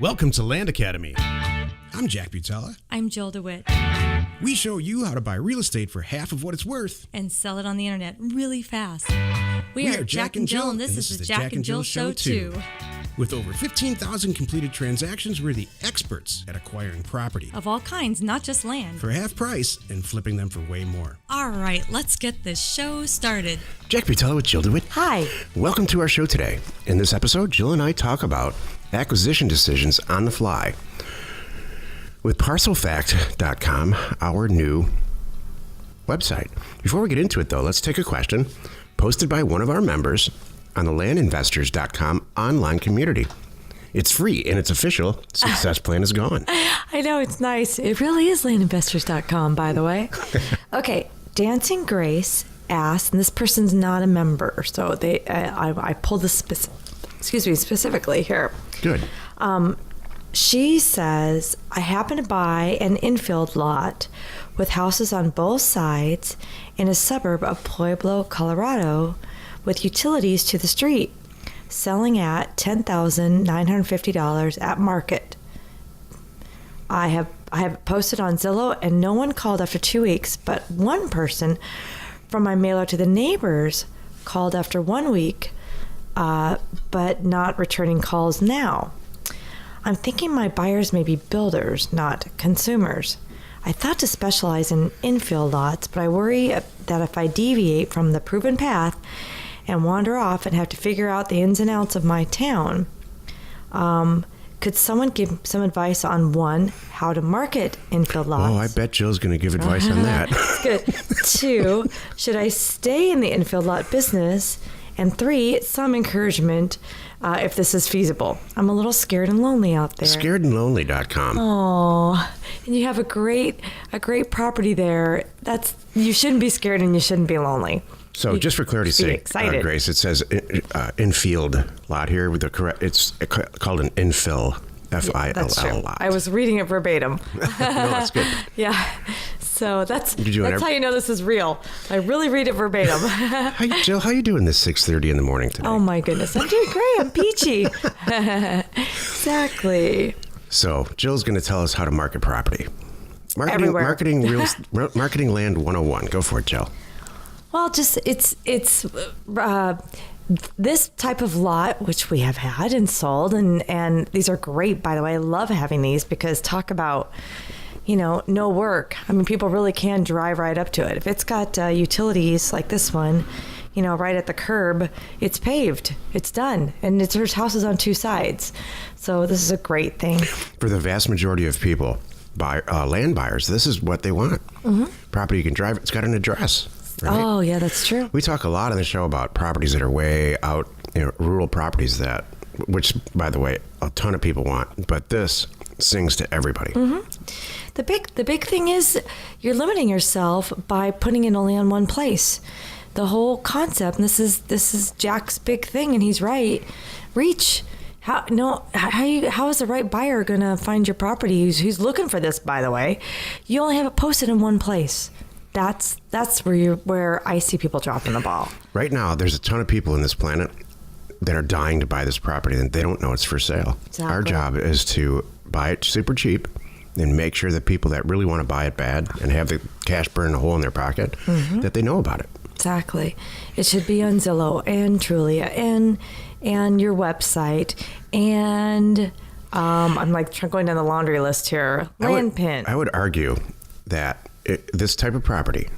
Welcome to Land Academy. I'm Jack Butala. I'm Jill DeWit. We show you how to buy real estate for half of what it's worth. And sell it on the internet really fast. We are Jack and Jill, and this is the Jack and Jill Show too. With over 15,000 completed transactions, we're the experts at acquiring property. Of all kinds, not just land. For half price and flipping them for way more. All right, let's get this show started. Jack Butala with Jill DeWit. Hi. Welcome to our show today. In this episode, Jill and I talk about acquisition decisions on the fly with ParcelFact.com, our new website. Before we get into it, though, let's take a question posted by one of our members on the landinvestors.com online community. It's free and it's official. Success plan is gone. I know, it's nice. It really is landinvestors.com, by the way. Okay, Dancing Grace asked, and this person's not a member, so I pulled this specifically here. Good. She says, I happen to buy an infield lot with houses on both sides in a suburb of Pueblo, Colorado, with utilities to the street, selling at $10,950 at market. I have posted on Zillow, and no one called after 2 weeks, but one person from my mailer to the neighbors called after 1 week, but not returning calls now. I'm thinking my buyers may be builders, not consumers. I thought to specialize in infill lots, but I worry that if I deviate from the proven path and wander off and have to figure out the ins and outs of my town, could someone give some advice on, one, how to market infill lots? Oh, I bet Jill's going to give advice on that. Good. Two, should I stay in the infill lot business? And three, some encouragement if this is feasible. I'm a little scared and lonely out there. Scaredandlonely.com. Oh, and you have a great property there. You shouldn't be scared and you shouldn't be lonely. So just for clarity's sake, Grace, it says infield lot here with the correct. It's called an infill, F-I-L-L lot. I was reading it verbatim. No, that's good. Yeah. So that's how you know this is real. I really read it verbatim. Hi, Jill, how you doing this 6:30 in the morning today? Oh my goodness, I'm doing great. I'm peachy. Exactly. So Jill's going to tell us how to market property. Marketing land 101. Go for it, Jill. Well, just it's this type of lot, which we have had and sold, and these are great, by the way. I love having these because talk about, no work. I mean, people really can drive right up to it. If it's got utilities like this one, right at the curb, it's paved, it's done, and there's houses on two sides. So this is a great thing. For the vast majority of people, land buyers, this is what they want. Mm-hmm. Property you can drive, it's got an address. Right? Oh, yeah, that's true. We talk a lot on the show about properties that are way out, rural properties which, by the way, a ton of people want, but this sings to everybody. Mm-hmm. The big thing is you're limiting yourself by putting it only on one place. The whole concept, and this is Jack's big thing, and he's right. Reach. How is the right buyer going to find your property? Who's looking for this, by the way? You only have it posted in one place. That's where I see people dropping the ball. Right now, there's a ton of people on this planet that are dying to buy this property, and they don't know it's for sale. Exactly. Our job is to buy it super cheap and make sure that people that really want to buy it bad and have the cash burn a hole in their pocket, mm-hmm. that they know about it. Exactly. It should be on Zillow and Trulia and your website. And I'm like going down the laundry list here. Landpin. I would argue that this type of property,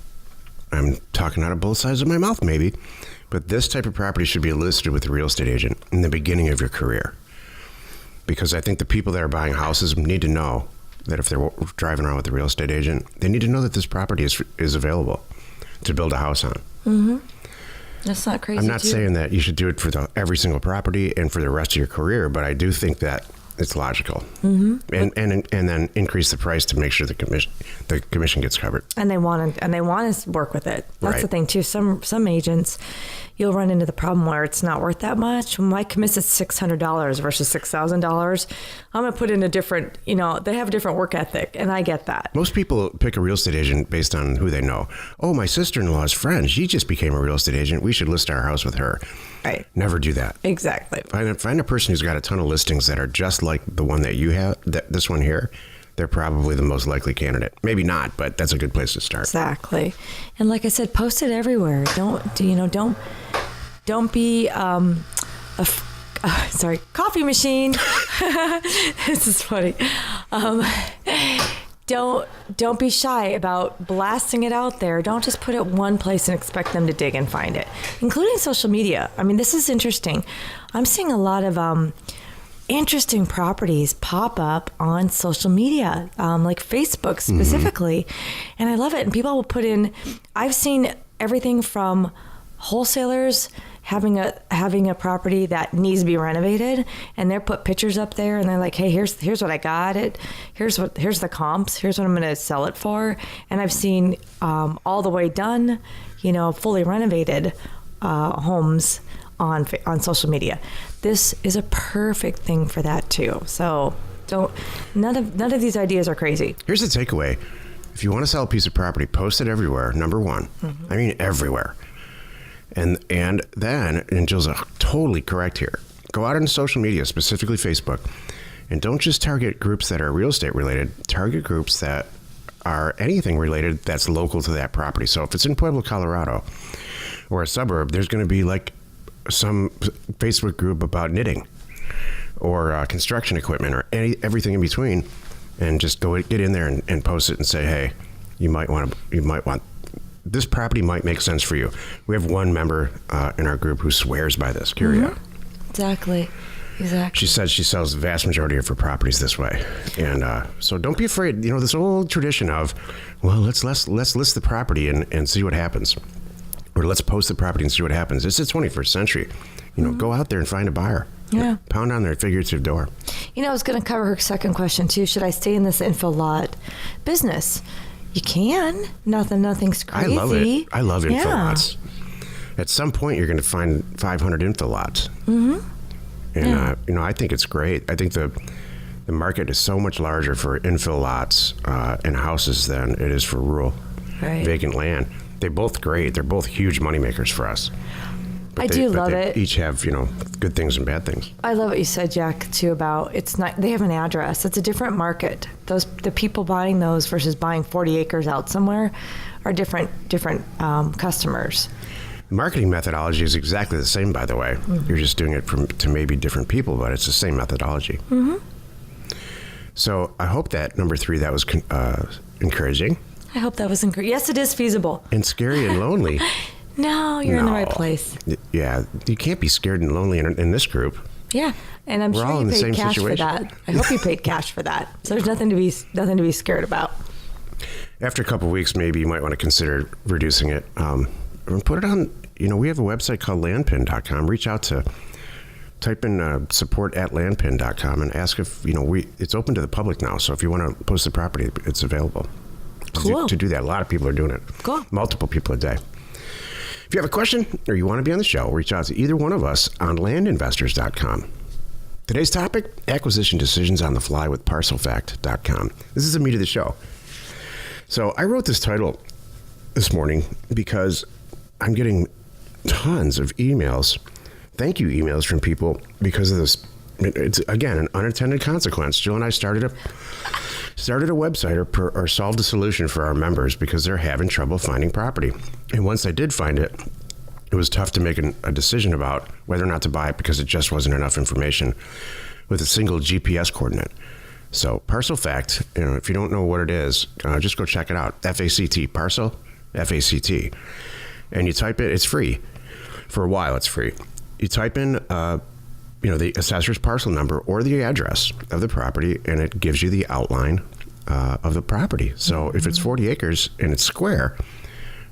I'm talking out of both sides of my mouth maybe, but this type of property should be listed with a real estate agent in the beginning of your career. Because I think the people that are buying houses need to know that if they're driving around with a real estate agent, they need to know that this property is available to build a house on. Mm-hmm. That's not crazy. I'm not saying that you should do it for every single property and for the rest of your career, but I do think that it's logical. Mm-hmm. And then increase the price to make sure the commission gets covered. And they want to work with it. That's right. The thing too. Some agents, you'll run into the problem where it's not worth that much. My commission is $600 versus $6,000. I'm going to put in a different, they have a different work ethic, and I get that. Most people pick a real estate agent based on who they know. Oh, my sister-in-law's friend, she just became a real estate agent. We should list our house with her. Right. Never do that. Exactly. Find a person who's got a ton of listings that are just like the one that you have, this one here. They're probably the most likely candidate. Maybe not, but that's a good place to start. Exactly. And like I said, post it everywhere. Don't be sorry, coffee machine. This is funny. Don't be shy about blasting it out there. Don't just put it one place and expect them to dig and find it, including social media. I mean, this is interesting. I'm seeing a lot of interesting properties pop up on social media, like Facebook specifically. And I love it. And people will put in, I've seen everything from wholesalers having a property that needs to be renovated, and they're put pictures up there, and they're like, hey, here's what I got it. Here's the comps. Here's what I'm going to sell it for. And I've seen all the way done, fully renovated homes on social media. This is a perfect thing for that too. So none of these ideas are crazy. Here's the takeaway. If you want to sell a piece of property, post it everywhere, number one. I mean, everywhere. And then, and Jill's totally correct here, go out on social media, specifically Facebook, and don't just target groups that are real estate related, target groups that are anything related that's local to that property. So if it's in Pueblo, Colorado, or a suburb, there's going to be like some Facebook group about knitting or construction equipment or everything in between, and just get in there and post it and say, hey, you might want this property might make sense for you. We have one member in our group who swears by this, Kyria. Exactly. She says she sells the vast majority of her properties this way. And so don't be afraid. This old tradition of, well, let's list the property and see what happens. Or let's post the property and see what happens. It's the 21st century. Go out there and find a buyer. Yeah. Pound on their figurative door. I was going to cover her second question too. Should I stay in this infill lot business? You can. Nothing's crazy. I love it. I love infill lots. At some point, you're going to find 500 infill lots. And, I think it's great. I think the market is so much larger for infill lots and houses than it is for rural vacant land. They're both great. They're both huge moneymakers for us. I do love they it. Each have, good things and bad things. I love what you said, Jack, too, about it's not, they have an address. It's a different market. The people buying those versus buying 40 acres out somewhere are different customers. The marketing methodology is exactly the same, by the way. You're just doing it to maybe different people, but it's the same methodology. So I hope that number 3, that was encouraging. I hope that was encouraging. Yes, it is feasible. And scary and lonely. No, you're in the right place. Yeah, you can't be scared and lonely in this group. Yeah, and I'm sure you paid cash for that. I hope you paid cash for that. So there's nothing to be scared about. After a couple of weeks, maybe you might want to consider reducing it. And put it on. We have a website called landpin.com. Reach out to, type in support@landpin.com and ask if it's open to the public now. So if you want to post the property, it's available. Cool. To do that, a lot of people are doing it. Cool. Multiple people a day. If you have a question or you want to be on the show, reach out to either one of us on landinvestors.com. Today's topic, acquisition decisions on the fly with ParcelFact.com. This is the meat of the show. So I wrote this title this morning because I'm getting tons of emails, thank you emails from people because of this. It's, again, an unintended consequence. Jill and I started a website or solved a solution for our members because they're having trouble finding property. And once I did find it, it was tough to make a decision about whether or not to buy it because it just wasn't enough information with a single GPS coordinate. So ParcelFact, if you don't know what it is, just go check it out. FACT, Parcel, FACT. And you type it, it's free. For a while, it's free. You type in the assessor's parcel number or the address of the property, and it gives you the outline of the property. So if it's 40 acres and it's square,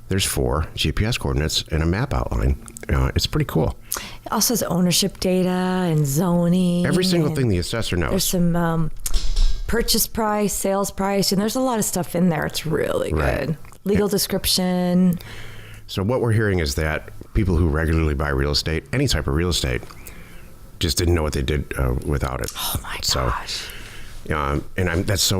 there's 4 GPS coordinates and a map outline. It's pretty cool. It also has ownership data and zoning. Every single thing the assessor knows. There's some purchase price, sales price, and there's a lot of stuff in there. It's really good. Legal description. So what we're hearing is that people who regularly buy real estate, any type of real estate, just didn't know what they did without it. Oh my gosh. So And that's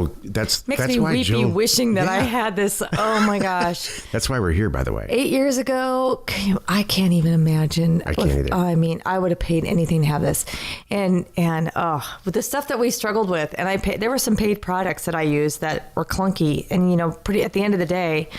Makes me why weepy Jill, wishing that I had this. Oh my gosh. That's why we're here, by the way. 8 years ago, I can't even imagine. I can't either. I mean, I would have paid anything to have this. And with the stuff that we struggled with, and there were some paid products that I used that were clunky. And, pretty at the end of the day,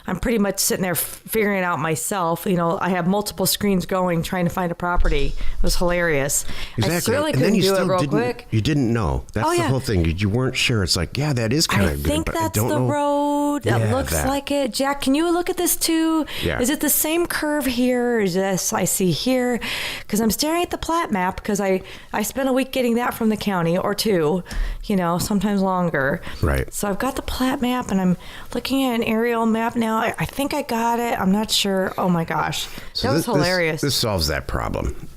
I'm pretty much sitting there figuring it out myself. I have multiple screens going, trying to find a property. It was hilarious. Exactly. I certainly and then couldn't you do it still real didn't, quick. You didn't know. That's the whole thing. You weren't sure. It's like, yeah, that is kind I of good. think but that's I don't the know. road that looks like it. Jack, can you look at this too? Yeah. Is it the same curve here? Is this I see here? Because I'm staring at the plat map because I spent a week getting that from the county or two, sometimes longer. Right. So I've got the plat map and I'm looking at an aerial map now. I think I got it. I'm not sure. Oh my gosh. So that was hilarious. This solves that problem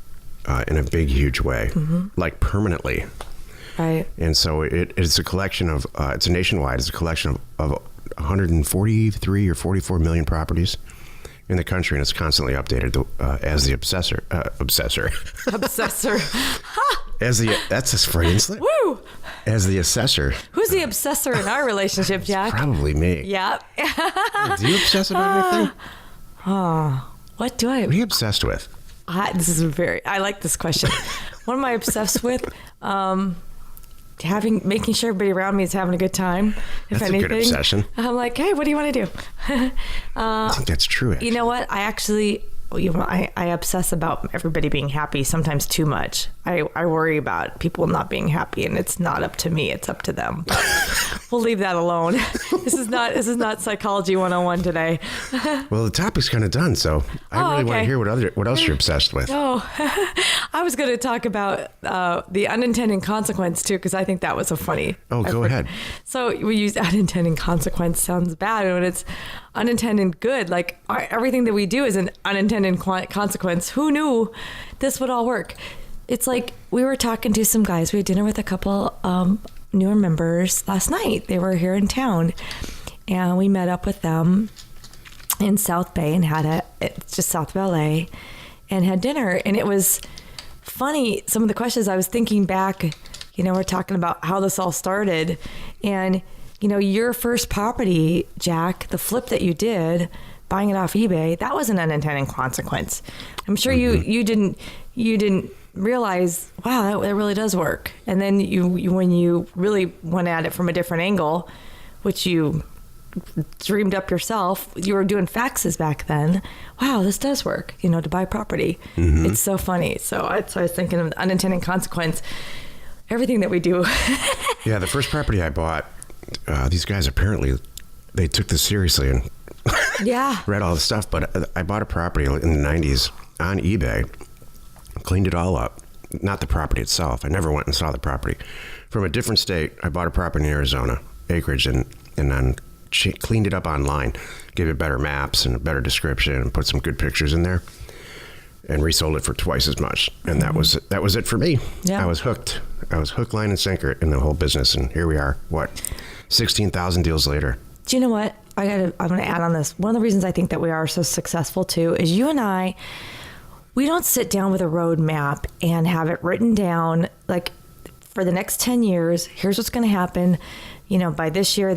in a big, huge way, like permanently. Right. And so it's a collection of, it's a nationwide, it's a collection of 143 or 44 million properties in the country, and it's constantly updated as the obsessor. That's a Freudian slip. Woo! As the assessor. Who's the obsessor in our relationship, Jack? Probably me. Yep. Do you obsess about anything? What do I? What are you obsessed with? I like this question. What am I obsessed with? Making sure everybody around me is having a good time. If That's anything, a good obsession. I'm like, hey, what do you want to do? I think that's true. Actually. You know what? I actually, I obsess about everybody being happy, sometimes too much. I worry about people not being happy, and it's not up to me, it's up to them. We'll leave that alone. This is not psychology 101 today. Well, the topic's kind of done, so I really want to hear what else you're obsessed with. Oh, I was going to talk about the unintended consequence too, because I think that was so funny. Oh, go ahead. So we use unintended consequence, sounds bad, when it's unintended good. Like everything that we do is an unintended consequence. Who knew this would all work? It's like we were talking to some guys. We had dinner with a couple newer members last night. They were here in town, and we met up with them in South Bay and it's just south of LA, and had dinner. And it was funny. Some of the questions I was thinking back, we're talking about how this all started, and your first property, Jack, the flip that you did, buying it off eBay, that was an unintended consequence. I'm sure you didn't realize, wow, that really does work. And then you when you really went at it from a different angle, which you dreamed up yourself, you were doing faxes back then. Wow, this does work, to buy property. Mm-hmm. It's so funny. So I was thinking of unintended consequence, everything that we do. Yeah, the first property I bought, these guys apparently, they took this seriously and read all the stuff. But I bought a property in the 90s on eBay, cleaned it all up. Not the property itself. I never went and saw the property. From a different state, I bought a property in Arizona, acreage, and then cleaned it up online, gave it better maps and a better description, and put some good pictures in there, and resold it for twice as much. And that was it for me. Yeah. I was hooked. I was hook, line, and sinker in the whole business, and here we are. 16,000 deals later. Do you know what? I'm going to add on this. One of the reasons I think that we are so successful too is you and I. We don't sit down with a roadmap and have it written down like for the next 10 years. Here's what's going to happen, by this year,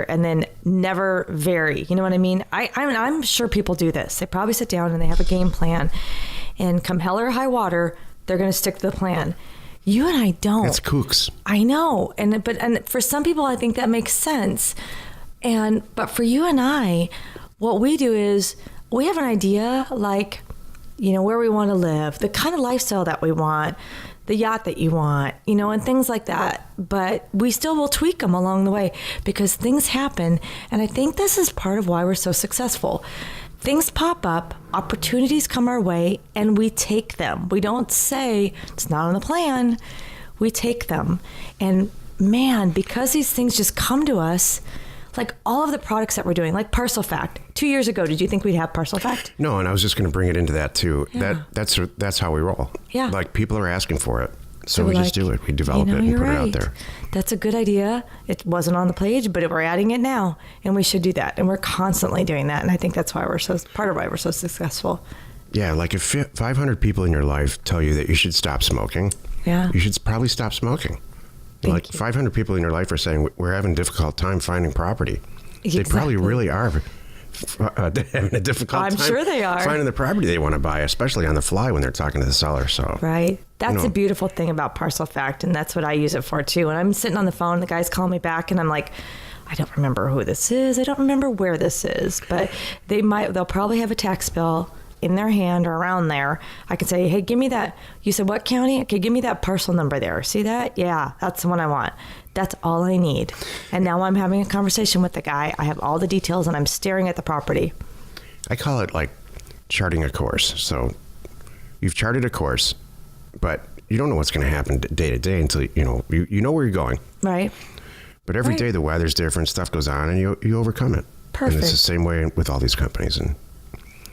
and then never vary. You know what I mean? I'm sure people do this. They probably sit down and they have a game plan, and come hell or high water, they're going to stick to the plan. You and I don't. That's kooks. I know, and for some people, I think that makes sense. But for you and I, what we do is we have an idea, like, where we want to live, the kind of lifestyle that we want, the yacht that you want, and things like that. But we still will tweak them along the way because things happen. And I think this is part of why we're so successful. Things pop up, opportunities come our way, and we take them. We don't say it's not on the plan. We take them. And man, because these things just come to us, like all of the products that we're doing, like ParcelFact. 2 years ago, did you think we'd have ParcelFact? No, and I was just going to bring it into that too. Yeah. That's how we roll. Yeah. Like people are asking for it. So we just do it. We develop it and put it out there. That's a good idea. It wasn't on the page, but we're adding it now, and we should do that. And we're constantly doing that. And I think that's why part of why we're so successful. Yeah, like if 500 people in your life tell you that you should stop smoking, you should probably stop smoking. Like 500 people in your life are saying, we're having a difficult time finding property. Exactly. They probably really are having a difficult I'm time sure they are. finding the property they want to buy, especially on the fly when they're talking to the seller. So Right. That's a beautiful thing about ParcelFact, and that's what I use it for too. When I'm sitting on the phone, the guys call me back, and I'm like, I don't remember who this is. I don't remember where this is, but they'll probably have a tax bill in their hand or around there. I can say, hey, give me that. You said what county? Okay, give me that parcel number there. See that? Yeah, that's the one I want. That's all I need. And now I'm having a conversation with the guy. I have all the details, and I'm staring at the property. I call it like charting a course. So you've charted a course, but you don't know what's going to happen day to day until you know where you're going. Right. But every day the weather's different, stuff goes on, and you overcome it. Perfect. And it's the same way with all these companies and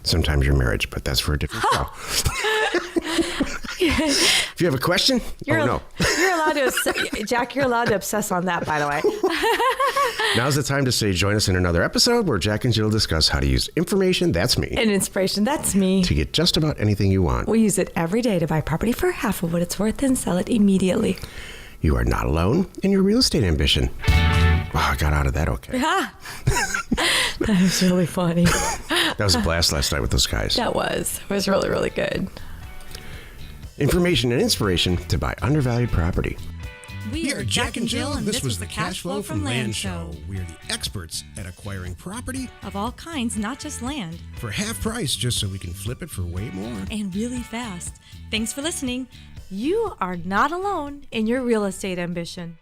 sometimes your marriage, but that's for a different show. If you have a question, You're allowed to, Jack, you're allowed to obsess on that, by the way. Now's the time to say join us in another episode where Jack and Jill discuss how to use information, that's me, And inspiration, that's me. to get just about anything you want. We use it every day to buy property for half of what it's worth and sell it immediately. You are not alone in your real estate ambition. Wow, I got out of that okay. That was really funny. That was a blast last night with those guys. It was really, really good. Information and inspiration to buy undervalued property. We are Jack and Jill, and this was the Cash Flow from Land Show. We are the experts at acquiring property Of all kinds, not just land, for half price just so we can flip it for way more. and really fast. Thanks for listening. You are not alone in your real estate ambition.